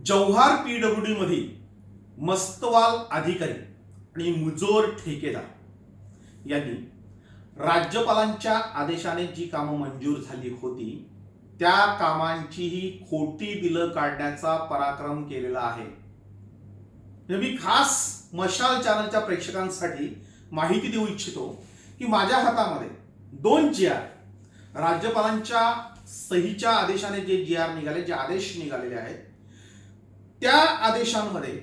Jawhar PWD मध्ये मस्तवाल अधिकारी आणि मुजोर ठेकेदार यांनी राज्यपालांच्या आदेशाने जी कामं मंजूर झाली होती त्या कामांचीही खोटी बिलं काढण्याचा पराक्रम केलेला आहे. मी खास मशाल चॅनलच्या प्रेक्षकांसाठी माहिती देऊ इच्छितो की माझ्या हातामध्ये 2 GR राज्यपालांच्या सहीच्या आदेशाने जे GR निघाले, जे आदेश निघालेले आहेत, त्या आदेशांमध्ये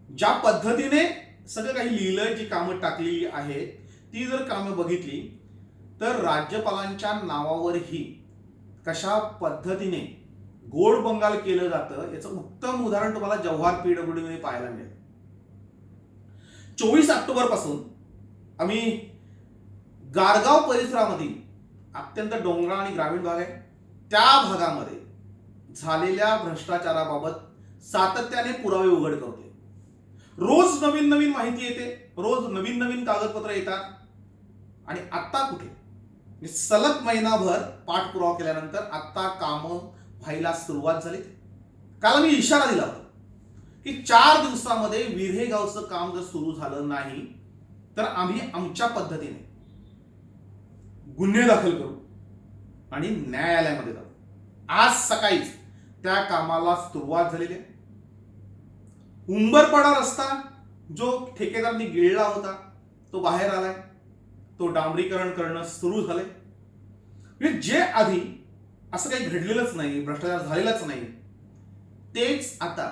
ज्या पद्धतीने सगळं काही लिहिलंय, जी कामं टाकलेली आहेत, ती जर कामं बघितली तर राज्यपालांच्या नावावरही कशा पद्धतीने गोड बंगाल केलं जातं याचं उत्तम उदाहरण तुम्हाला जव्हार पीडब्ल्यूडी मध्ये पाहायला मिळेल. 24 ऑक्टोबर पासून आम्ही गारगाव परिसरामधील अत्यंत डोंगराळ आणि ग्रामीण भाग आहे त्या भागामध्ये झालेल्या भ्रष्टाचाराबाबत सातत्याने पुरावे उघड करतोय. रोज नवीन नवीन माहिती येते, रोज नवीन नवीन कागदपत्र येतात आणि आता कुठे सलग महिनाभर पाठपुरावा केल्यानंतर आता कामं व्हायला सुरुवात झाली. काल मी इशारा दिला होता की 4 दिवसामध्ये विरहेगावचं काम जर सुरू झालं नाही तर आम्ही आमच्या पद्धतीने गुन्हे दाखल करू आणि न्यायालयामध्ये जाऊ. आज सकाळीच त्या कामाला सुरुवात झालेली आहे. उंबरपाडा रस्ता जो ठेकेदारांनी गिळला होता तो बाहेर आलाय, तो डांबरीकरण करणं सुरू झालंय. म्हणजे जे आधी असं काही घडलेलंच नाही, भ्रष्टाचार झालेलाच नाही, तेच आता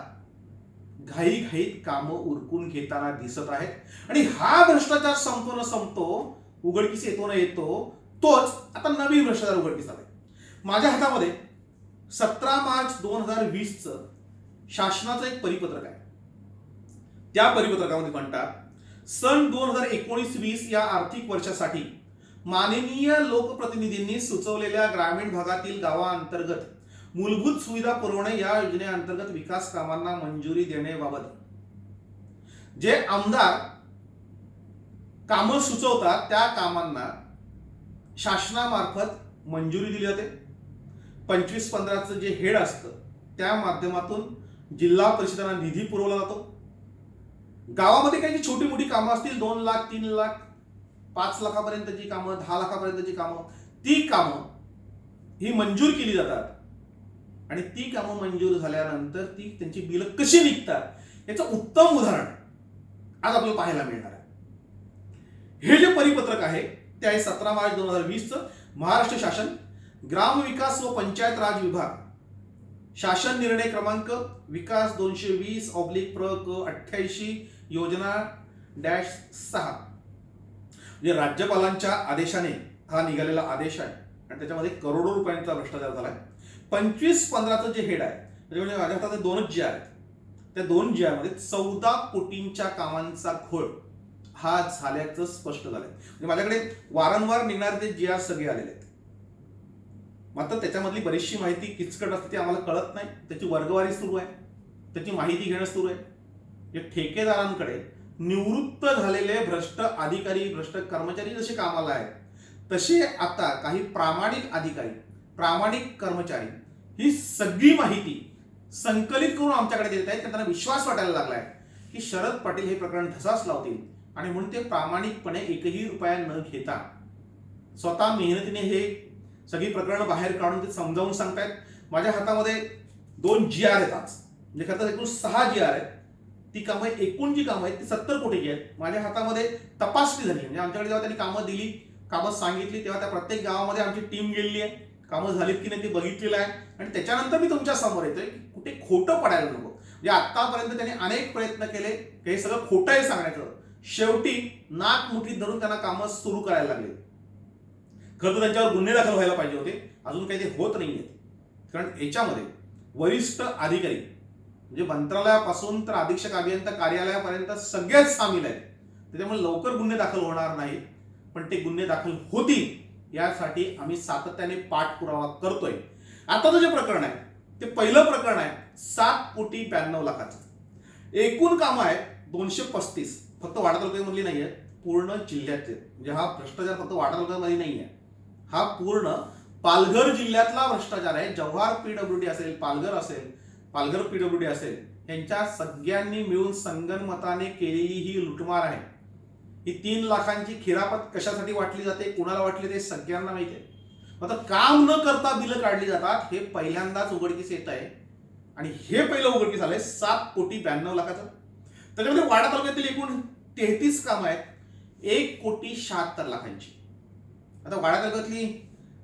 घाईघाईत कामं उरकून घेताना दिसत आहेत. आणि हा भ्रष्टाचार संपतो न संपतो, उघडकीस येतो न येतो, तोच आता नवीन भ्रष्टाचार उघडकीस आलाय. माझ्या हातामध्ये 17 मार्च 2020 शासनाचं एक परिपत्रक आहे. त्या परिपत्रकामध्ये म्हणतात, सन 2019-20 या आर्थिक वर्षासाठी माननीय लोकप्रतिनिधींनी सुचवलेल्या ग्रामीण भागातील गावांतर्गत मूलभूत सुविधा पुरवणे या योजनेअंतर्गत विकास कामांना मंजुरी देण्याबाबत जे आमदार कामं सुचवतात त्या कामांना शासनामार्फत मंजुरी दिली जाते. 25-15चं जे हेड असतं त्या माध्यमातून जिल्हा परिषदांना निधी पुरवला जातो. गावामध्ये काही छोटी मोठी कामं असतील, 2 लाख 3 लाख 5 लाखापर्यंतची कामं, 10 लाखापर्यंतची कामं, ती कामं ही मंजूर केली जातात. आणि ती कामं मंजूर झाल्यानंतर ती त्यांची बिलं कशी निघतात याचं उत्तम उदाहरण आज आपल्याला पाहायला मिळणार आहे. हे जे परिपत्रक आहे ते आहे 17 मार्च 2020 महाराष्ट्र शासन ग्रामविकास व पंचायत राज विभाग शासन निर्णय क्रमांक विकास 220/प्र/88 योजना -6 म्हणजे राज्यपालांच्या आदेशाने हा निघालेला आदेश आहे आणि त्याच्यामध्ये करोडो रुपयांचा भ्रष्टाचार झालाय. 25-15चं जे हेड आहे म्हणजे माझ्या हातात 2 GR आहेत. त्या 2 GR मध्ये 14 कोटींच्या कामांचा घोळ हा झाल्याचं स्पष्ट झालंय. म्हणजे माझ्याकडे वारंवार निघणारे ते GR सगळे आलेले आहेत. मात्र त्याच्यामधली बरीचशी माहिती किचकट असते, ती आम्हाला कळत नाही. त्याची वर्गवारी सुरू आहे, त्याची माहिती घेणं सुरू आहे. जे ठेकेदारांकडे निवृत्त झालेले भ्रष्ट अधिकारी, भ्रष्ट कर्मचारी जसे कामाला आहेत, तसे आता काही प्रामाणिक अधिकारी, प्रामाणिक कर्मचारी ही सगळी माहिती संकलित करून आमच्याकडे देत आहेत. त्यांना विश्वास वाटायला लागलाय की शरद पाटील हे प्रकरण धसास लावतील आणि म्हणून ते प्रामाणिकपणे 1ही रुपया न घेता स्वतः मेहनतीने हे सगळी प्रकरणं बाहेर काढून ते समजावून सांगतायत. माझ्या हातामध्ये 2 GR आहेत आज, म्हणजे खरं तर एकूण 6 GR आहेत. ती कामं एकूण जी कामं आहेत ती 70 कोटीची आहेत. माझ्या हातामध्ये तपासणी झाली, म्हणजे आमच्याकडे जेव्हा त्यांनी कामं दिली, कामं सांगितली, तेव्हा त्या प्रत्येक गावामध्ये आमची टीम गेलेली आहे, कामं झालीत की नाही ती बघितलेलं आहे. आणि त्याच्यानंतर मी तुमच्या समोर येतोय की कुठे खोटं पडायला नको. म्हणजे आतापर्यंत त्यांनी अनेक प्रयत्न केले, हे सगळं खोटं आहे सांगण्याचं. शेवटी नाक मुठीत धरून त्यांना कामं सुरू करायला लागली. खरं तर त्यांच्यावर गुन्हे दाखल व्हायला पाहिजे होते, अजून काही ते होत नाहीये. कारण याच्यामध्ये वरिष्ठ अधिकारी म्हणजे मंत्रालयापासून तर अधीक्षक अभियंता कार्यालयापर्यंत सगळेच सामील आहेत. त्याच्यामुळे लवकर गुन्हे दाखल होणार नाहीत, पण ते गुन्हे दाखल होतील यासाठी आम्ही सातत्याने पाठपुरावा करतोय. आताचं जे प्रकरण आहे ते पहिलं प्रकरण आहे 7,92,00,000. एकूण कामं आहेत 235. फक्त वाडा तालुक्यामधली नाही आहेत, पूर्ण जिल्ह्यातले. म्हणजे हा भ्रष्टाचार फक्त वाडा तालुक्यामध्ये नाही आहे, हा पूर्ण पालघर जिल्ह्यातला भ्रष्टाचार आहे. जव्हार पीडब्ल्यूडी असेल, पालघर असेल, पालघर पीडब्ल्यूडी असेल, यांच्या सगळ्यांनी मिळून संगनमताने केलेली ही लुटमार आहे. ही 3 लाखांची खिरापत कशासाठी वाटली जाते, कुणाला वाटली ते सगळ्यांना माहिती आहे. आता काम न करता बिलं काढली जातात हे पहिल्यांदाच उघडकीस येत आहे. आणि हे पहिलं उघडकीस आलंय 7,92,00,000. त्याच्यामध्ये वाडा तालुक्यातील एकूण 33 कामं आहेत 1,76,00,000. आता वाडा तालुक्यातली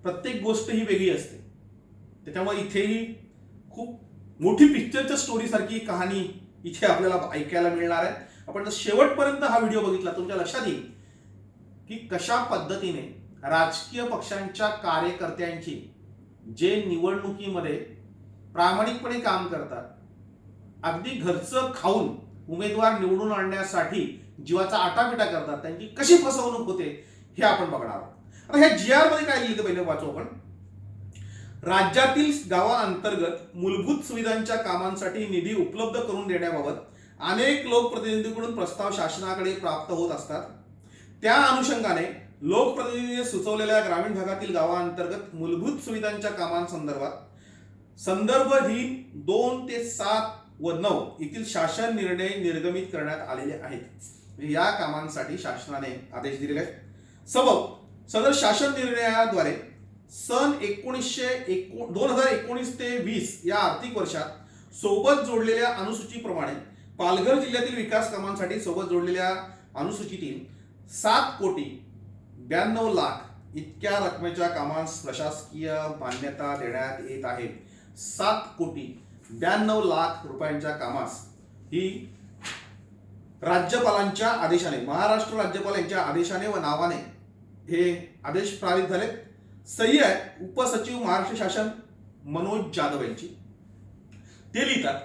प्रत्येक गोष्ट ही वेगळी असते. त्याच्यामुळे इथेही खूप मोठी पिक्चरच्या स्टोरी सारखी कहाणी इथे आपल्याला ऐकायला मिळणार आहे. आपण जर शेवटपर्यंत हा व्हिडिओ बघितला तुमच्या लक्षात येईल की कशा पद्धतीने राजकीय पक्षांच्या कार्यकर्त्यांची जे निवडणुकीमध्ये प्रामाणिकपणे काम करतात, अगदी घरचं खाऊन उमेदवार निवडून आणण्यासाठी जीवाचा आटापिटा करतात, त्यांची कशी फसवणूक होते हे आपण बघणार आहोत. आता ह्या GR मध्ये काय लिहिलं पहिले वाचू आपण. राज्यातील गावांतर्गत मूलभूत सुविधांच्या कामांसाठी निधी उपलब्ध करून देण्याबाबत अनेक लोकप्रतिनिधींकडून प्रस्ताव शासनाकडे प्राप्त होत असतात. त्या अनुषंगाने लोकप्रतिनिधींनी सुचवलेल्या ग्रामीण भागातील गावांतर्गत मूलभूत सुविधांच्या कामांसंदर्भात संदर्भहीन 2 ते 7 व 9 येथील शासन निर्णय निर्गमित करण्यात आलेले आहेत. या कामांसाठी शासनाने आदेश दिलेले आहेत. सबब सदर शासन निर्णयाद्वारे सन 2019 ते 20 या आर्थिक वर्षात सोबत जोडलेल्या अनुसूचीप्रमाणे पालघर जिल्ह्यातील विकास कामांसाठी सोबत जोडलेल्या अनुसूचीतील 7,92,00,000 इतक्या रकमेच्या कामांस प्रशासकीय मान्यता देण्यात येत आहे. 7,92,00,000 रुपयांच्या कामास ही राज्यपालांच्या आदेशाने, महाराष्ट्र राज्यपाल यांच्या आदेशाने व नावाने हे आदेश पारित झाले. सही आहे उपसचिव महाराष्ट्र शासन मनोज जाधव यांची. ते लिहितात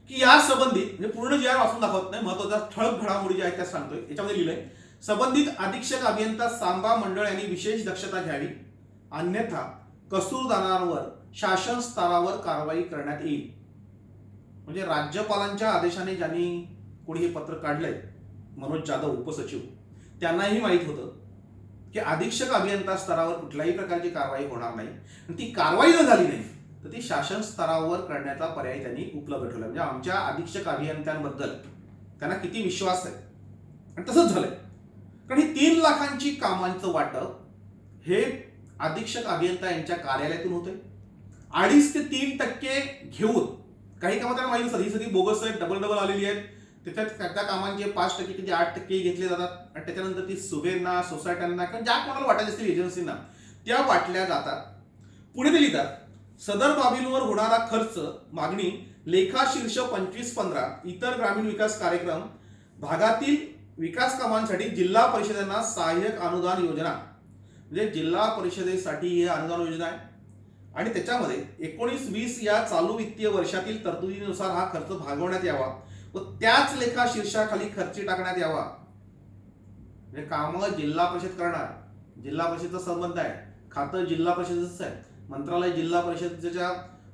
की या संबंधित, म्हणजे पूर्ण GR वाचून दाखवत नाही, महत्वाच्या ठळक घडामोडी ज्या आहेत त्या सांगतोय. याच्यामध्ये लिहिलंय संबंधित अधीक्षक अभियंता सांबा मंडळ यांनी विशेष दक्षता घ्यावी, अन्यथा कसूरदारांवर शासन स्तरावर कारवाई करण्यात येईल. म्हणजे राज्यपालांच्या आदेशाने ज्यांनी कोणी हे पत्र काढलंय, मनोज जाधव उपसचिव, त्यांनाही माहित होतं की अधीक्षक अभियंता स्तरावर कुठल्याही प्रकारची कारवाई होणार नाही. आणि ती कारवाई जर झाली नाही तर ती शासन स्तरावर करण्याचा पर्याय त्यांनी उपलब्ध ठेवला. म्हणजे आमच्या अधीक्षक अभियंत्यांबद्दल त्यांना किती विश्वास आहे. आणि तसंच झालंय. कारण ही 3 लाखांची कामांचं वाटप हे अधीक्षक अभियंता यांच्या कार्यालयातून होते. 2.5 ते 3% घेऊन काही कामं त्यांना माहिती असतात ही सगळी बोगस आहेत, डबल आलेली आहेत. त्याच्यात त्या कामांचे 5% किती 8% घेतले जातात. आणि त्याच्यानंतर ती सुभेंना, सोसायट्यांना किंवा ज्या कोणाला वाटायचे असतील एजन्सींना त्या वाटल्या जातात. पुढे ते लिहितात सदर बाबींवर होणारा खर्च मागणी लेखा शीर्ष 25-15 इतर ग्रामीण विकास कार्यक्रम भागातील विकास कामांसाठी जिल्हा परिषदांना सहाय्यक अनुदान योजना, म्हणजे जिल्हा परिषदेसाठी ही अनुदान योजना आहे. आणि त्याच्यामध्ये 19-20 या चालू वित्तीय वर्षातील तरतुदीनुसार हा खर्च भागवण्यात यावा व त्याच लेखा शीर्षाखाली खर्ची टाकण्यात यावा. म्हणजे कामं जिल्हा परिषद करणार, जिल्हा परिषदचा संबंध आहे, खातं जिल्हा परिषदेचं आहे, मंत्रालय जिल्हा परिषदेच्या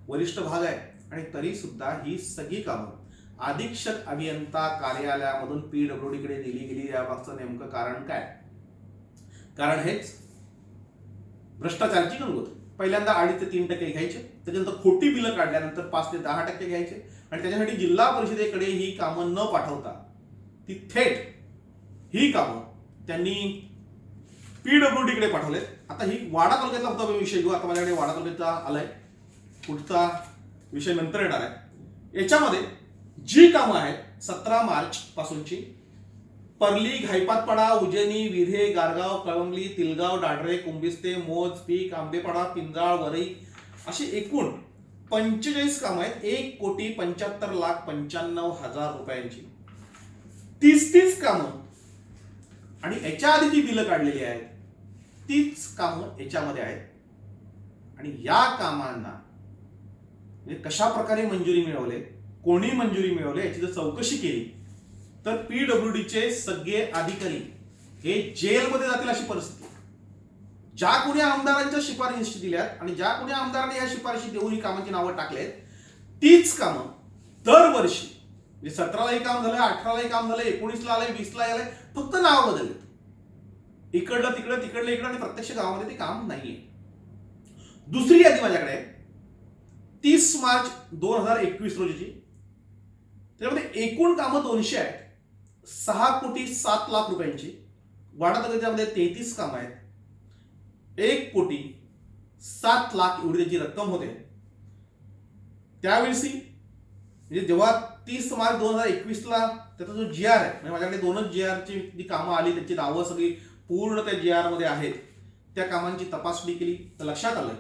वरिष्ठ भाग आहे. आणि तरी सुद्धा ही सगळी कामं अधीक्षक अभियंता कार्यालयामधून PWD कडे दिली गेली. यामागचं नेमकं कारण काय? कारण हेच भ्रष्टाचाराची गंगोत. पहिल्यांदा 2.5 ते 3% घ्यायचे, त्याच्यानंतर खोटी बिलं काढल्यानंतर 5 ते 10% घ्यायचे. आणि त्याच्यासाठी जिल्हा परिषदेकडे ही कामं न पाठवता ती थेट ही कामं त्यांनी PWD कडे पाठवलेत. आता ही वाडा तालुक्यातला होता विषय घेऊ. आता माझ्याकडे वाडा तालुक्याचा आलाय, पुढचा विषय नंतर येणार आहे. याच्यामध्ये जी कामं आहेत 17 मार्च पासूनची परली, घाईपातपाडा, उज्जैनी, विर्हे, गारगाव, कळवंगली, तिलगाव, डाडरे, कुंभिस्ते, मोज, पीक, आंबेपाडा, पिंजाळ, वरई अशी एकूण 45 कामं आहेत 1,75,95,000 रुपयांची. 30 कामं आणि याच्या आधी जी बिलं काढलेली आहेत तीच कामं याच्यामध्ये आहेत. आणि या कामांना म्हणजे कशा प्रकारे मंजुरी मिळवले, कोणी मंजुरी मिळवले याची जर चौकशी केली तर PWDचे सगळे अधिकारी हे जेलमध्ये जातील अशी परिस्थिती. ज्या कोणी आमदारांच्या शिफारशी दिल्यात आणि ज्या कोणी आमदारांनी या शिफारशी देऊन ही कामांची नावं टाकलेत तीच कामं दरवर्षी, म्हणजे 17लाही काम झालं, 18लाही काम झालं, 19ला आलंय, 20ला आलंय, फक्त नाव बदलले. इकडलं तिकडं, तिकडलं इकडं, आणि प्रत्यक्ष गावामध्ये ते काम नाहीये. दुसरी यादी माझ्याकडे आहे 30 मार्च 2021 रोजीची. त्याच्यामध्ये एकूण कामं 200 आहेत, 6,07,00,000 रुपयांची. वाडा तालुक्यामध्ये 33 कामं आहेत, 1,07,00,000 एवढी त्याची रक्कम होते. त्यावेळी म्हणजे जेव्हा 30 मार्च 2021ला त्याचा जो GR आहे, म्हणजे माझ्याकडे 2च GRची जी कामं आली त्याची नावं सगळी पूर्ण त्या GR मध्ये आहेत, त्या कामांची तपासणी केली तर लक्षात आलं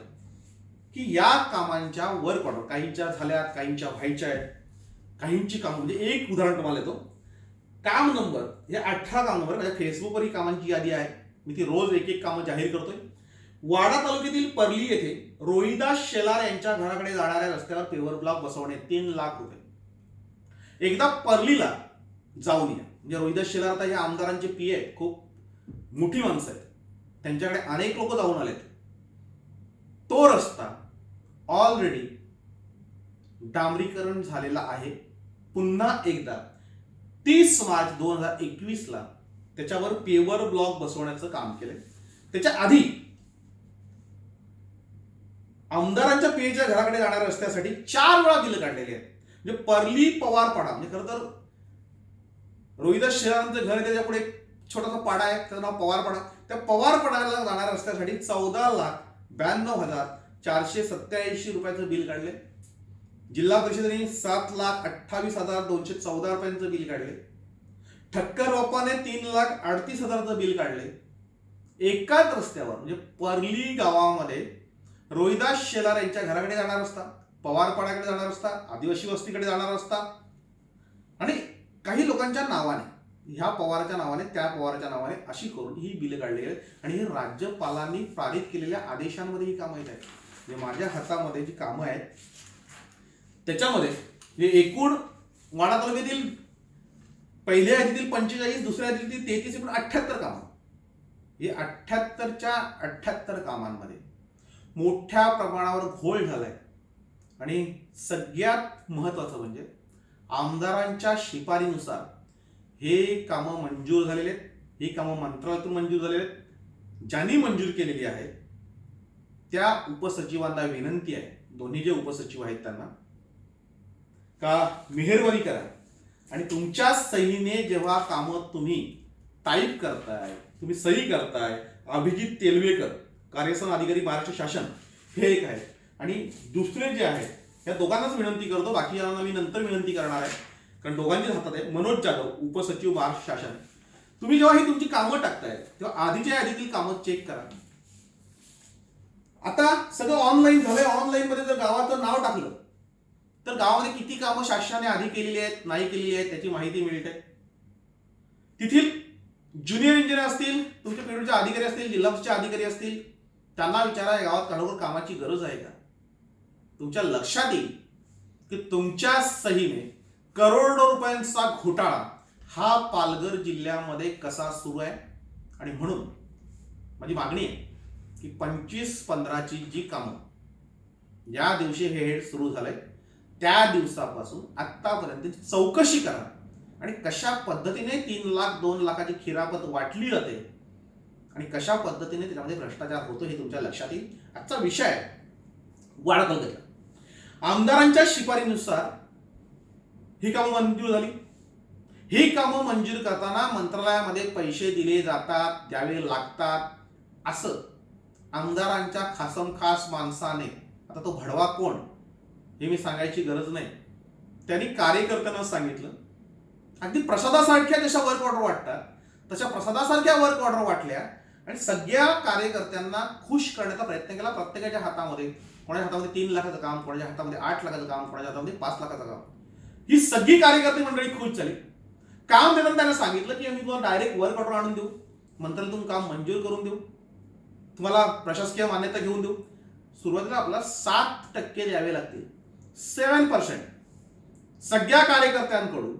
की या कामांच्या वर्क ऑर्डर काहींच्या झाल्या, काहींच्या व्हायच्या आहेत, काहींची कामं. म्हणजे एक उदाहरण तुम्हाला देतो. काम नंबर हे 18 काम नंबर, माझ्या फेसबुकवर ही कामांची यादी आहे, मी ती रोज एक एक कामं जाहीर करतोय. वाडा तालुक्यातील पर्ली येथे रोहिदास शेलार यांच्या घराकडे जाणाऱ्या रस्त्यावर पेवर ब्लॉक बसवणे 3 लाख रुपये. एकदा पर्लीला जाऊन या. म्हणजे रोहिदास शेलार आता हे आमदारांचे PA आहेत, खूप मोठी माणसं आहेत, त्यांच्याकडे अनेक लोक जाऊन आलेत. तो रस्ता ऑलरेडी डांबरीकरण झालेला आहे. पुन्हा एकदा 30 मार्च 2021ला त्याच्यावर पेवर ब्लॉक बसवण्याचं काम केलंय. त्याच्या आधी आमदारांच्या PAच्या घराकडे जाणाऱ्या रस्त्यासाठी 4 वेळा बिल काढलेली आहेत. म्हणजे पर्ली पवारपाडा, म्हणजे खरं तर रोहिदास शेलारांचं घर आहे त्याच्या पुढे एक छोटासा पाडा आहे, त्याचं नाव पवारपाडा. त्या पवारपाड्याला जाणाऱ्या रस्त्यासाठी 14,92,487 रुपयाचं बिल काढले. जिल्हा परिषदेने 7,28,214 रुपयांचं बिल काढले. ठक्कर बाप्पाने 3,38,000चं बिल काढले. एकाच रस्त्यावर म्हणजे पर्ली गावामध्ये रोहिदास शेलार यांच्या घराकडे जाणार रस्ता, पवारपाड्याकडे जाणार रस्ता, आदिवासी वस्तीकडे जाणार रस्ता आणि काही लोकांच्या नावाने, ह्या पवाराच्या नावाने, त्या पवाराच्या नावाने अशी करून ही बिलं काढली गेली. आणि हे राज्यपालांनी पारित केलेल्या आदेशांमध्ये ही कामं येत आहेत. म्हणजे माझ्या हातामध्ये जी कामं आहेत त्याच्यामध्ये एकूण वाडा तालुक्यातील पहिल्या यादीतील 45, दुसऱ्या यादीतील 33, एकूण 78 कामं. हे 78च्या 78 कामांमध्ये मोठ्या प्रमाणावर घोळ झालाय. आणि सगळ्यात महत्वाचं म्हणजे आमदारांच्या शिफारीनुसार हे कामं मंजूर झालेले आहेत. ही कामं मंत्रालयातून मंजूर झालेली आहेत. ज्यांनी मंजूर केलेली आहेत त्या उपसचिवांना विनंती आहे, दोन्ही जे उपसचिव आहेत त्यांना, का मेहरबानी करा आणि तुमच्या सहीने जेव्हा कामं तुम्ही टाईप करताय, तुम्ही सही करताय, अभिजित तेलवेकर कार्यसन अधिकारी महाराष्ट्र शासन हे एक आहे, आणि दुसरे जे आहेत या दोघांनाच विनंती करतो, बाकीच्यांना मी नंतर विनंती करणार आहे कारण दोघांच्याच हातात आहे. मनोज जाधव उपसचिव महाराष्ट्र शासन, तुम्ही जेव्हा ही तुमची कामं टाकताय तेव्हा आधीच्या यादीतील कामं चेक करा. आता सगळं ऑनलाईन झालंय. ऑनलाईन मध्ये जर गावाचं नाव टाकलं तर गावामध्ये किती कामं शासनाने आधी केलेली आहेत, नाही केलेली आहेत त्याची माहिती मिळते. तिथील ज्युनियर इंजिनियर असतील, तुमच्या पेडूचे अधिकारी असतील, जिल्हा परिषदेचे अधिकारी असतील, त्यांना विचारा या गावात खरोखर कामाची गरज आहे का. तुमच्या लक्षात येईल की तुमच्या सहीने करोडो रुपयांचा घोटाळा हा पालघर जिल्ह्यामध्ये कसा सुरू आहे. आणि म्हणून माझी मागणी आहे की 25/15ची जी कामं ज्या दिवशी हे हेड सुरू झालंय त्या दिवसापासून आतापर्यंत चौकशी करा आणि कशा पद्धतीने 3 लाख 2 लाखाची खिरापत वाटली जाते आणि कशा पद्धतीने त्याच्यामध्ये भ्रष्टाचार होतो हे तुमच्या लक्षात येईल. आजचा विषय आहे वाडा तालुक्यातला. आमदारांच्या शिफारीनुसार ही कामं मंजूर झाली. ही कामं मंजूर करताना मंत्रालयामध्ये पैसे दिले जातात, द्यावे लागतात, असं आमदारांच्या खासमखास माणसाने, आता तो भडवा कोण हे मी सांगायची गरज नाही, त्यांनी कार्यकर्त्यांना सांगितलं. अगदी प्रसादासारख्या जशा वर्क ऑर्डर वाटतात तशा प्रसादासारख्या वर्क ऑर्डर वाटल्या आणि सगळ्या कार्यकर्त्यांना खुश करण्याचा प्रयत्न केला. प्रत्येकाच्या हातामध्ये, कोणाच्या हातामध्ये 3 लाखाचं काम, कोणाच्या हातामध्ये 8 लाखाचं काम, कोणाच्या हातामध्ये 5 लाखाचं काम. ही सगळी कार्यकर्ते मंडळी खुश झाली. काम देताना त्यांना सांगितलं की आम्ही तुम्हाला डायरेक्ट वर्क ऑर्डर आणून देऊ, मंत्रालयातून काम मंजूर करून देऊ, तुम्हाला प्रशासकीय मान्यता घेऊन देऊ. सुरुवातीला आपल्याला 7% द्यावे लागतील, 7%. सगळ्या कार्यकर्त्यांकडून,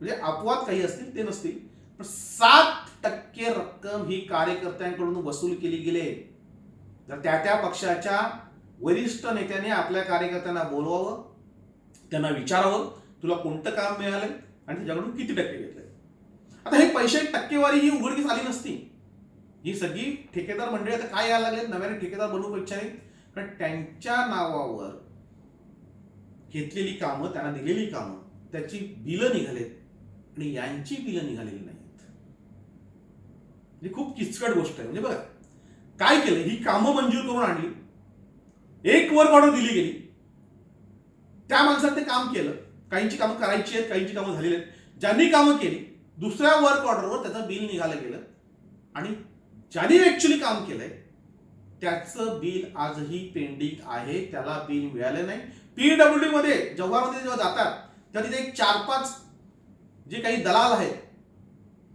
म्हणजे अपवाद काही असतील ते नसतील, पण 7% रक्कम ही कार्यकर्त्यांकडून वसूल केली गेली. जर त्या पक्षाच्या वरिष्ठ नेत्याने आपल्या कार्यकर्त्यांना बोलवावं, त्यांना विचारावं तुला कोणतं काम मिळालंय आणि त्याच्याकडून किती टक्के घेतले. आता हे पैसे टक्केवारी ही उघडकीस आली नसती. ही सगळी ठेकेदार मंडळी आता काय यायला लागले, नव्याने ठेकेदार बनवू इच्छा नाही, कारण त्यांच्या नावावर घेतलेली कामं, त्यांना दिलेली कामं, त्याची बिलं निघालेत आणि यांची बिलं निघालेली नाहीत. ही खूप किचकट गोष्ट आहे. म्हणजे बघा काय केलं, ही कामं मंजूर करून आणली, एक वर्क ऑर्डर दिली गेली, त्या माणसाने ते काम केलं, काहींची कामं करायची आहेत, काहींची कामं झालेली आहेत. ज्यांनी कामं केली दुसऱ्या वर्क ऑर्डरवर त्याचं बिल निघालं गेलं आणि ज्यांनी ऍक्च्युली काम केलंय त्याचं बिल आजही पेंडिंग आहे, त्याला बिल मिळालं नाही. पीडब्ल्यूडी मध्ये जव्हारमध्ये जेव्हा जातात तेव्हा तिथे एक 4-5 जे काही दलाल आहेत,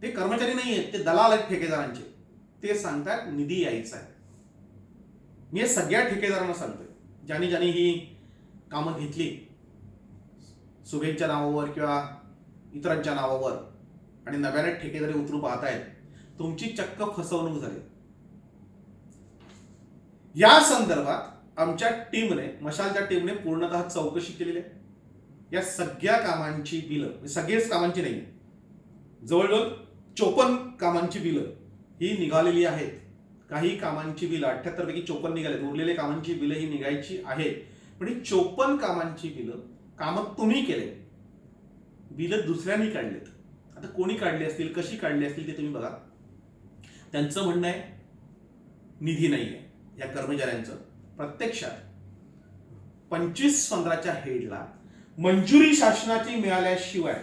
ते कर्मचारी नाही आहेत, ते दलाल आहेत ठेकेदारांचे, ते सांगतात निधी यायचा आहे. मी हे सगळ्या ठेकेदारांना सांगतोय, ज्यांनी ज्यांनी ही कामं घेतली सुभेच्या नावावर किंवा इतरांच्या नावावर आणि नव्याने ठेकेदारी उतरू पाहतायत, तुमची चक्क फसवणूक झाली. या संदर्भात आमच्या टीमने, मशालच्या टीमने पूर्णतः चौकशी केलेली आहे. या सगळ्या कामांची बिलं, सगळेच कामांची नाही, जवळजवळ 54 कामांची बिलं ही निघालेली आहेत. काही कामांची बिलं 78 पैकी 54 निघालेत, उरलेले कामांची बिलं ही निघायची आहेत. पण ही 54 कामांची बिलं, कामं तुम्ही केले, बिलं दुसऱ्यांनी काढलेत. आता कोणी काढली असतील, कशी काढली असतील ते तुम्ही बघा. त्यांचं म्हणणं आहे निधी नाही आहे या कर्मचाऱ्यांचं. प्रत्यक्षात 25-15च्या हेडला मंजुरी शासनाची मिळाल्याशिवाय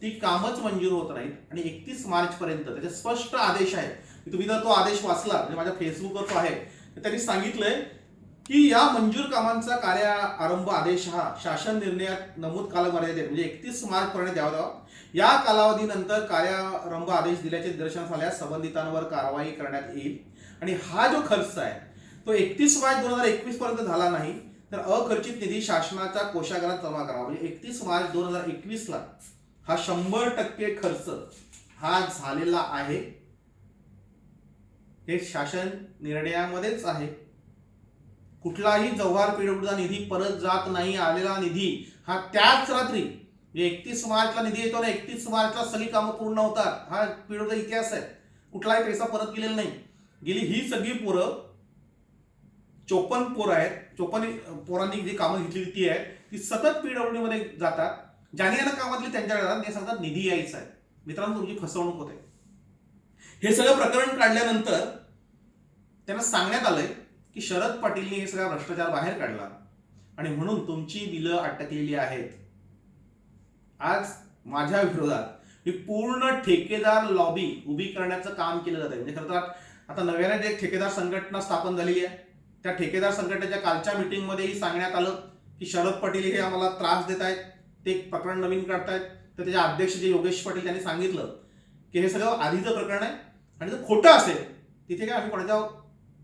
ती कामच मंजूर होत नाहीत आणि 31 मार्च पर्यंत त्याचे स्पष्ट आदेश आहेत. तुम्ही जर तो आदेश वाचला, म्हणजे माझ्या फेसबुकवर तो आहे, तर त्यांनी सांगितलंय की या मंजूर कामांचा कार्यारंभ आदेश हा शासन निर्णयात नमूद कालमर्यादेत म्हणजे 31 मार्च पर्यंत द्यावा जावा. या कालावधीनंतर कार्यारंभ आदेश दिल्याचे निदर्शनास आल्यास संबंधितांवर कारवाई करण्यात येईल. आणि हा जो खर्च आहे तो 31 मार्च 2021 पर्यंत झाला नाही तर अखर्चित निधी शासनाच्या कोषागारात जमा करावा. म्हणजे 31 मार्च 2021 ला हा 100% खर्च हा झालेला आहे. हे शासन निर्णयामध्येच आहे. कुठलाही जव्हार पीडब्ल्यूडीचा निधी परत जात नाही. आलेला निधी हा त्याच रात्री 31 मार्चला निधी येतो ना, 31 मार्चला सगळी कामं पूर्ण होतात. हा पीडब्ल्यूडीचा इतिहास आहे. कुठलाही पैसा परत गेलेला नाही. गेली ही सगळी पोरं, 54 पोरं आहेत, 54 पोरांनी जी कामं घेतली ती आहे, ती सतत पीडब्ल्यूडी मध्ये जातात. ज्याने यांना कामातली त्यांच्याकडे जातात, ते सांगतात निधी यायचा आहे. मित्रांनो, तुमची फसवणूक होते. हे सगळं प्रकरण काढल्यानंतर त्यांना सांगण्यात आलंय की शरद पाटीलने हे सगळा भ्रष्टाचार बाहेर काढला आणि म्हणून तुमची बिलं अटकलेली आहेत. आज माझ्या विरोधात ही पूर्ण ठेकेदार लॉबी उभी करण्याचं काम केलं जात आहे. म्हणजे खरं तर आता नव्याने एक ठेकेदार संघटना स्थापन झालेली आहे. त्या ठेकेदार संघटनेच्या कालच्या मीटिंगमध्येही सांगण्यात आलं की शरद पाटील हे आम्हाला त्रास देत आहेत, ते प्रकरण नवीन काढतायत. तर त्याचे अध्यक्ष जे योगेश पाटील त्यांनी सांगितलं की हे सगळं आधीचं प्रकरण आहे आणि जर खोटं असेल तिथे काय आम्ही कोणाच्या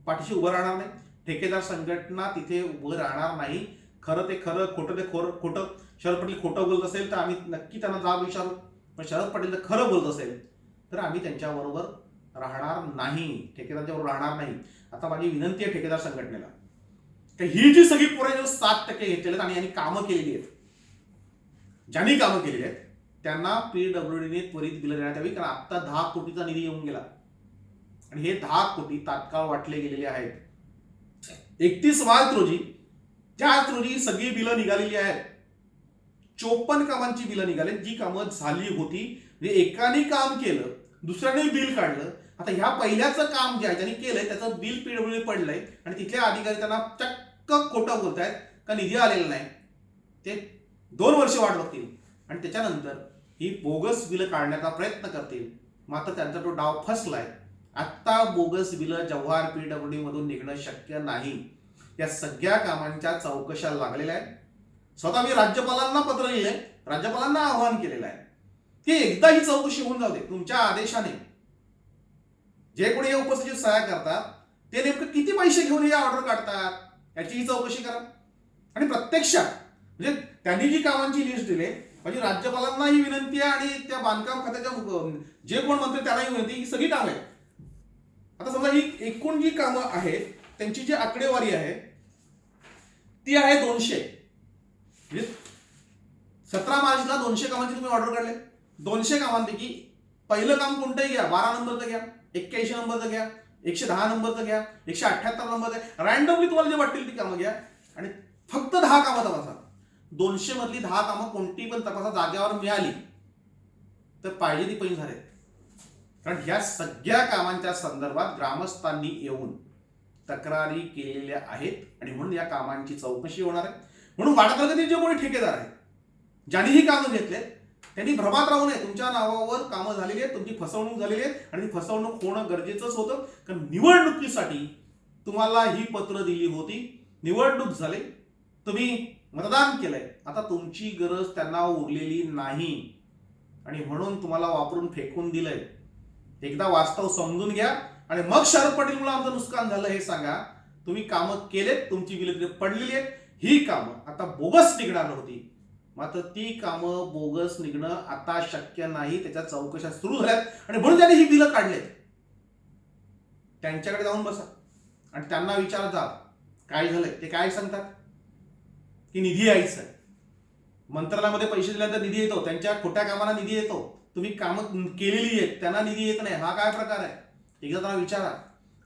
पाठीशी उभं राहणार नाही. ठेकेदार संघटना तिथे उभं राहणार नाही. खरं ते खरं, खोटं ते खोटं. शरद पाटील खोटं बोलत असेल तर आम्ही नक्की त्यांना जाब विचारू, पण शरद पाटील जर खरं बोलत असेल तर आम्ही त्यांच्याबरोबर राहणार नाही, ठेकेदारांच्या बरोबर राहणार नाही. आता माझी विनंती आहे ठेकेदार संघटनेला की ही जी सगळी पोरं 7% घेतलेले आणि यांनी कामं केलेली आहेत, ज्यांनी कामं केलेली आहेत त्यांना पीडब्ल्यूडीने त्वरित बिलं देण्यात यावी. कारण आता 10 कोटीचा निधी येऊन गेला आणि हे 10 कोटी तात्काळ वाटले गेलेले आहेत. 31 मार्च रोजी, त्याच रोजी सगळी बिलं निघालेली आहेत. 54 कामांची बिलं निघाली जी कामं झाली होती. म्हणजे एकाने काम केलं, दुसऱ्याने बिल काढलं. आता ह्या पहिल्याचं काम जे आहे त्यांनी केलंय त्याचं बिल पीडब्ल्यूडी पडलंय आणि तिथले अधिकारी त्यांना चक्क खोटं बोलतायत का निधी आलेला नाही. ते 2 वर्ष वाट बघतील आणि त्याच्यानंतर ही बोगस बिलं काढण्याचा प्रयत्न करतील. मात्र त्यांचा तो डाव फसलाय. आत्ता बोगस बिलं जव्हार पीडब्ल्यूडी मधून निघणं शक्य नाही. या सगळ्या कामांच्या चौकशा लागलेल्या आहेत. स्वतः मी राज्यपालांना पत्र लिहिलंय, राज्यपालांना आवाहन केलेलं आहे की एकदा ही चौकशी होऊन जाऊ दे. तुमच्या आदेशाने जे कोणी या उपस्थितीत सह्या करतात ते नेमकं किती पैसे घेऊन या ऑर्डर काढतात याची ही चौकशी करा. आणि प्रत्यक्षात म्हणजे त्यांनी जी कामांची लिस्ट दिली म्हणजे राज्यपालांना ही विनंती आहे आणि त्या बांधकाम खात्याच्या जे कोण मंत्री त्यांनाही विनंती, ही सगळी कामं आहेत. आता समजा ही एकूण जी कामं आहेत त्यांची जी आकडेवारी आहे ती आहे 200. म्हणजे 17 मार्चला 200 कामांची तुम्ही ऑर्डर काढले. 200 कामांपैकी पहिलं काम कोणतंही घ्या, 12 नंबरचं घ्या, 81 नंबरचं घ्या, 110 नंबरचं घ्या, 178 नंबरचं, रॅन्डमली तुम्हाला जे वाटतील ती कामं घ्या आणि फक्त 10 कामं तपासा. 200 मधली 10 कामं कोणती पण तपासा जागेवर मिळाली तर पाहिजे ती पैसे झाले. कारण ह्या सगळ्या कामांच्या संदर्भात ग्रामस्थांनी येऊन तक्रारी केलेल्या आहेत आणि म्हणून या कामांची चौकशी होणार आहे. म्हणून वाडातालुक्यातील जे कोणी ठेकेदार आहेत ज्यांनी ही कामं घेतलेत त्यांनी भ्रमात राहू नये. तुमच्या नावावर कामं झालेली आहेत, तुमची फसवणूक झालेली आहे आणि ती फसवणूक होणं गरजेचंच होतं. कारण निवडणुकीसाठी तुम्हाला ही पत्र दिली होती, निवडणूक झाली, तुम्ही मतदान केलंय, आता तुमची गरज त्यांना उरलेली नाही आणि म्हणून तुम्हाला वापरून फेकून दिलंय. एकदा वास्तव समजून घ्या आणि मग शरद पाटील आमचं नुकसान झालं हे सांगा. तुम्ही कामं केलेत, तुमची बिलं तिथे पडलेली आहेत. ही कामं आता बोगस निघणार होती, मात्र ती कामं बोगस निघणं आता शक्य नाही. त्याच्या चौकशा सुरू झाल्यात आणि म्हणून त्यांनी ही बिलं काढलेत. त्यांच्याकडे जाऊन बसा आणि त्यांना विचारत जा काय झालंय. ते काय सांगतात की निधी यायचा आहे, मंत्रालयामध्ये पैसे दिल्यानंतर निधी येतो, त्यांच्या खोट्या कामाला निधी येतो, तुम्ही कामं केलेली आहेत त्यांना निधी येत नाही. हा काय प्रकार आहे एकदा त्यांना विचारा.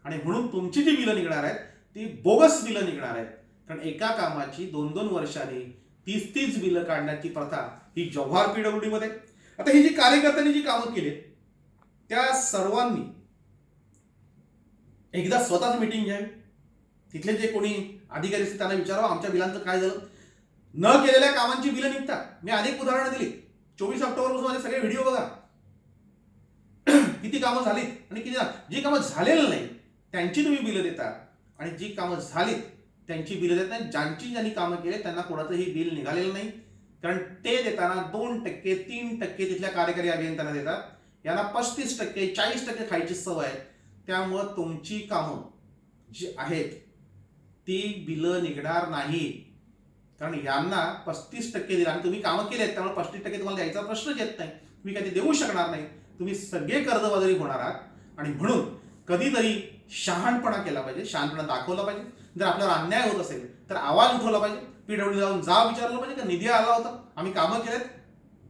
आणि म्हणून तुमची जी बिलं निघणार आहेत ती बोगस बिलं निघणार आहेत. कारण एका कामाची 2-2 वर्षांनी 30-30 बिलं काढण्याची प्रथा ही जव्हार पीडब्ल्यूडी मध्ये. आता ही जी कार्यकर्त्यांनी जी कामं केली त्या सर्वांनी एकदा स्वतःच मीटिंग घ्यावी. तिथले जे कोणी अधिकारी असतील त्यांना विचारावं आमच्या बिलांचं काय झालं. न केलेल्या कामांची बिलं निघतात. मी अनेक उदाहरणं दिली. 24 ऑक्टोबरपासून माझे सगळे व्हिडिओ बघा. किती कामं झालीत आणि किती जी कामं झालेलं नाही त्यांची तुम्ही बिलं देता आणि जी कामं झालीत त्यांची बिलं देत नाही. ज्यांनी कामं केले त्यांना कोणाचंही बिल निघालेलं नाही. कारण ते देताना 2%, 3% तिथल्या कार्यकारी अभियंत्यांना देतात. यांना 35%, 40% खायची सवय आहे. त्यामुळं तुमची कामं जी आहेत ती बिलं निघणार नाही. कारण यांना 35% दिला आणि तुम्ही कामं केली आहेत त्यामुळे 35% तुम्हाला द्यायचा प्रश्नच येत नाही. तुम्ही काही देऊ शकणार नाही. तुम्ही सगळे कर्जबाजारी होणार आहात आणि म्हणून कधीतरी शहाणपणा केला पाहिजे, शहाणपणा दाखवला पाहिजे. जर आपल्याला अन्याय होत असेल तर आवाज उठवला पाहिजे. पीडब्ल्यू जाऊन जा विचारलं पाहिजे का निधी आला होता, आम्ही कामं केलेत,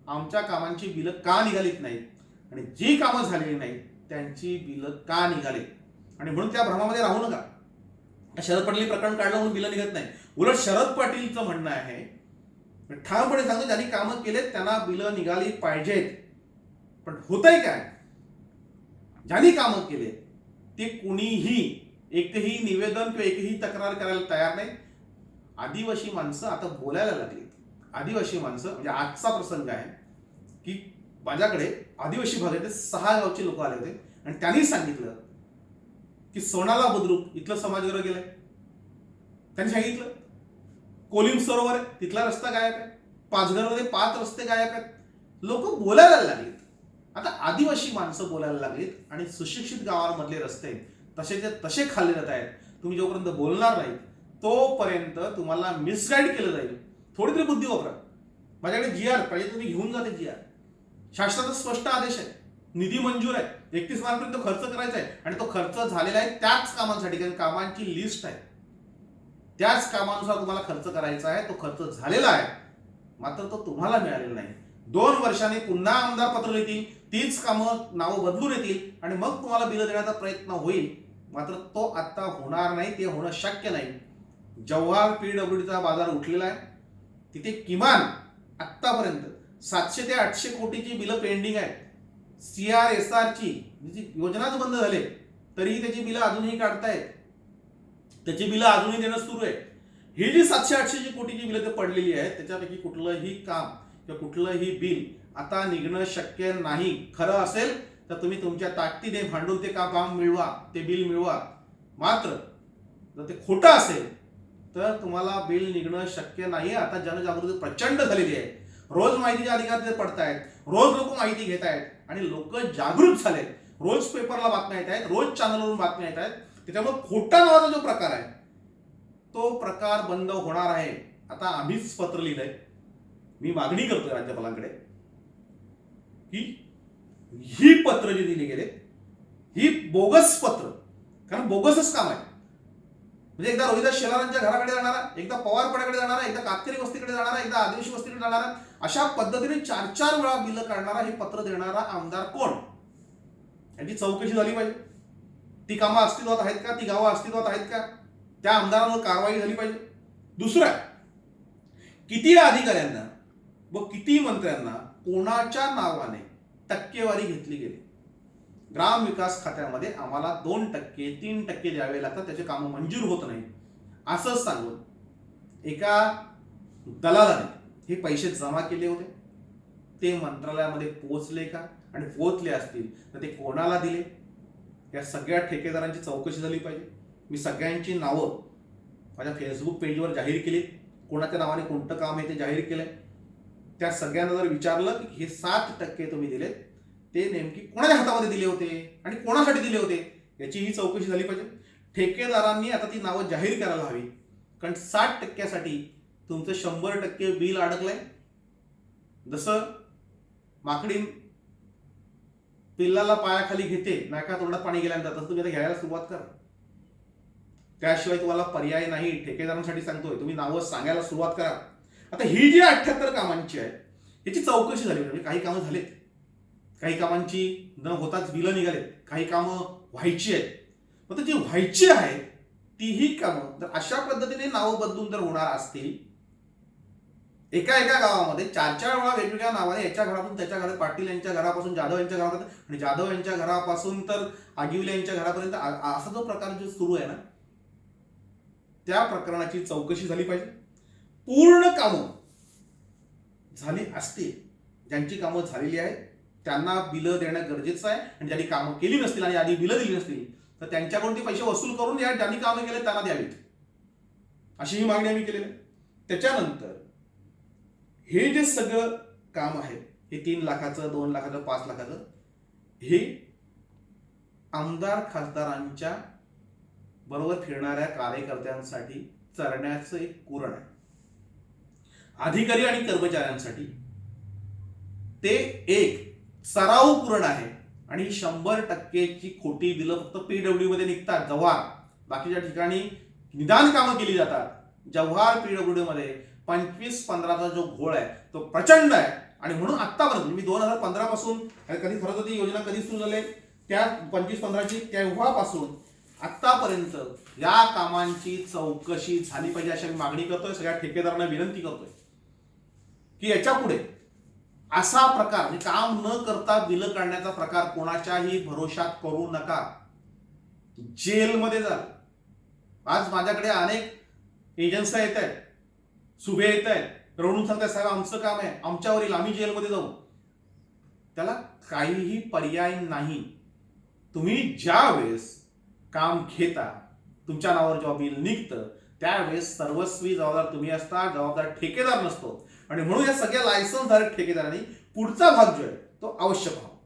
आमच्या कामांची बिलं का निघालीत नाहीत आणि जी कामं झालेली नाहीत त्यांची बिलं का निघाली. आणि म्हणून त्या भ्रमामध्ये राहू नका. शरद पाटील प्रकरण काढलं म्हणून बिलं निघत नाही. उलट शरद पाटीलचं म्हणणं आहे, ठामपणे सांगतो ज्यांनी कामं केलेत त्यांना बिलं निघाली पाहिजेत. पण होतंय काय, ज्यांनी कामं केले ते कुणीही एकही निवेदन किंवा एकही तक्रार करायला तयार नाही. आदिवासी माणसं आता बोलायला लागली. आदिवासी माणसं म्हणजे आजचा प्रसंग आहे की माझ्याकडे आदिवासी भागातले 6 गावचे लोक आले होते आणि त्यांनी सांगितलं की सोनाला बुद्रुक इथलं समाजगृह गेलंय. त्यांनी सांगितलं कोलिम सरोवर आहे तिथला रस्ता गायब आहे, पाचघरमध्ये 5 रस्ते गायब आहेत. लोक बोलायला लागलेत. आता आदिवासी माणसं बोलायला लागलीत आणि सुशिक्षित गावांमधले रस्ते तसेचे तसे खाल्ले जात आहेत. तुम्ही जोपर्यंत बोलणार नाही तोपर्यंत तुम्हाला मिसगाईड केलं जाईल. थोडी तरी बुद्धी वापरा. माझ्याकडे GR पाहिजे तुम्ही घेऊन जाते. GR शासनाचा स्पष्ट आदेश आहे, निधी मंजूर आहे, 31 मार्चपर्यंत खर्च करायचा आहे आणि तो खर्च झालेला आहे त्याच कामांसाठी. कारण कामांची लिस्ट आहे, त्याच कामानुसार तुम्हाला खर्च करायचा आहे. तो खर्च झालेला आहे मात्र तो तुम्हाला मिळालेला नाही. 2 वर्षांनी पुन्हा आमदार पत्र लिहितील, तीच कामं नावं बदलून येतील आणि मग तुम्हाला बिलं देण्याचा प्रयत्न होईल. मात्र तो आता होणार नाही, ते होणं शक्य नाही. जव्हार पीडब्ल्यूडीचा बाजार उठलेला आहे. तिथे किमान आत्तापर्यंत 700 ते 800 कोटीची बिलं पेंडिंग आहेत. CRSRची योजनाच बंद झाले तरीही त्याची बिलं अजूनही काढतायत, त्याची बिलं अजूनही देणं सुरू आहे. ही जी 700-800 कोटीची बिलं ते पडलेली आहेत त्याच्यापैकी कुठलंही काम किंवा कुठलंही बिल आता निघणं शक्य नाही. खरं असेल तर तुम्ही तुमच्या ताकदीने भांडून ते काम मिळवा, ते बिल मिळवा. मात्र जर ते खोटं असेल तर तुम्हाला बिल निघणं शक्य नाही. आता जनजागृती प्रचंड झालेली आहे. रोज माहितीचे अधिकार ते पडतायत, रोज लोक माहिती घेत आहेत आणि लोक जागृत झालेत. रोज पेपरला बातम्या येत आहेत, रोज चॅनलवरून बातम्या येत आहेत. त्याच्यामुळे खोटा नावाचा जो प्रकार आहे तो प्रकार बंद होणार आहे. आता आम्हीच पत्र लिहिलंय, मी मागणी करतोय राज्यपालांकडे की ही पत्र जी दिली गेले ही बोगस पत्र, कारण बोगसच काम आहे. म्हणजे एकदा रोहिदास शेलारांच्या घराकडे जाणारा, एकदा पवारपाड्याकडे जाणारा, एकदा कातकरी वस्तीकडे जाणारा, एकदा आदिवासी वस्तीकडे जाणारा, अशा पद्धतीने 4-4 वेळा बिलं काढणारा, हे पत्र देणारा आमदार कोण, याची चौकशी झाली पाहिजे. ती कामं अस्तित्वात आहेत का, ती गावं अस्तित्वात आहेत का, त्या आमदारांवर कारवाई झाली पाहिजे. दुसरं किती अधिकाऱ्यांना व किती मंत्र्यांना कोणाच्या नावाने टक्केवारी घेतली गेली. ग्रामविकास खात्यामध्ये आम्हाला 2%, 3% द्यावे लागतात, त्याचे कामं मंजूर होत नाही असं सांगून एका दलालाने हे पैसे जमा केले होते. ते मंत्रालयामध्ये पोहोचले का, आणि पोहोचले असतील तर ते कोणाला दिले, या सगळ्या ठेकेदारांची चौकशी झाली पाहिजे. मी सगळ्यांची नावं माझ्या फेसबुक पेजवर जाहीर केली. कोणाच्या नावाने कोणतं काम आहे ते जाहीर केलंय. त्या सगळ्यांना जर विचारलं की हे 7% तुम्ही दिले, ते नेमकी कोणाच्या हातामध्ये दिले होते आणि कोणासाठी दिले होते, याची ही चौकशी झाली पाहिजे. ठेकेदारांनी आता ती नावं जाहीर करायला हवी, कारण 60%साठी तुमचं 100% बिल अडकलंय. जसं माकडी पिल्लाला पायाखाली घेते, नाका तोंडात पाणी गेल्यानंतर, तसं तुम्ही आता घ्यायला सुरुवात करा. त्याशिवाय तुम्हाला पर्याय नाही. ठेकेदारांसाठी सांगतोय, तुम्ही नावं सांगायला सुरुवात करा. आता ही जी 78 कामांची आहे याची चौकशी झाली. म्हणजे काही कामं झालेत, काही कामांची न होताच बिलं निघालेत, काही कामं व्हायची आहेत. मग जी व्हायची आहे तीही कामं जर अशा पद्धतीने नावं बदलून जर होणार असतील, एका गावामध्ये 4-4 वेळा वेगवेगळ्या नावाने, याच्या घरापासून त्याच्या घरात, पाटील यांच्या घरापासून जाधव यांच्या घरापर्यंत, आणि जाधव यांच्या घरापासून तर आगिवले यांच्या घरापर्यंत, असा जो प्रकार जो सुरू आहे ना, त्या प्रकरणाची चौकशी झाली पाहिजे. पूर्ण कामं झाली असतील, ज्यांची कामं झालेली आहेत त्यांना बिलं देणं गरजेचं आहे, आणि ज्यांनी कामं केली नसतील आणि आधी बिलं दिली नसतील तर त्यांच्याकडून ते पैसे वसूल करून या ज्यांनी कामं केले त्यांना द्यावीत, अशी ही मागणी आम्ही केलेली आहे. त्याच्यानंतर हे जे सगळं काम आहे, हे 3 लाखाचं, 2 लाखाचं, 5 लाखाचं, हे आमदार खासदारांच्या बरोबर फिरणाऱ्या कार्यकर्त्यांसाठी चरण्याचं एक कुरण आहे. अधिकारी आणि कर्मचाऱ्यांसाठी ते एक सराव कुरण आहे. आणि 100%ची खोटी बिलं फक्त पीडब्ल्यू मध्ये निघतात. जव्हार बाकीच्या ठिकाणी निदान कामं केली जातात. जव्हार पीडब्ल्यू मध्ये 25-15चा जो घोळ आहे तो प्रचंड आहे. आणि म्हणून आतापर्यंत मी 2015 पासून, कधी खरं तर ती योजना कधी सुरू झाली, त्या 25-15ची तेव्हापासून आतापर्यंत या कामांची चौकशी झाली पाहिजे अशी मागणी करतोय. सगळ्या ठेकेदारांना विनंती करतोय की याच्या पुढे असा प्रकार, म्हणजे काम न करता बिलं काढण्याचा प्रकार कोणाच्याही भरोशात करू नका. जेलमध्ये जा. आज माझ्याकडे अनेक एजन्सी येत आहेत, सुभे येत आहेत, रडून सांगतायत साहेब आमचं काम आहे, आमच्यावरील, आम्ही जेलमध्ये जाऊ. त्याला काहीही पर्याय नाही. तुम्ही ज्या वेळेस काम घेता, तुमच्या नावावर जेव्हा बिल निघतं, त्यावेळेस सर्वस्वी जबाबदार तुम्ही असता, जबाबदार ठेकेदार नसतो. आणि म्हणून या सगळ्या लायसन्सधारक ठेकेदारांनी पुढचा भाग जो आहे तो अवश्य पाहावा.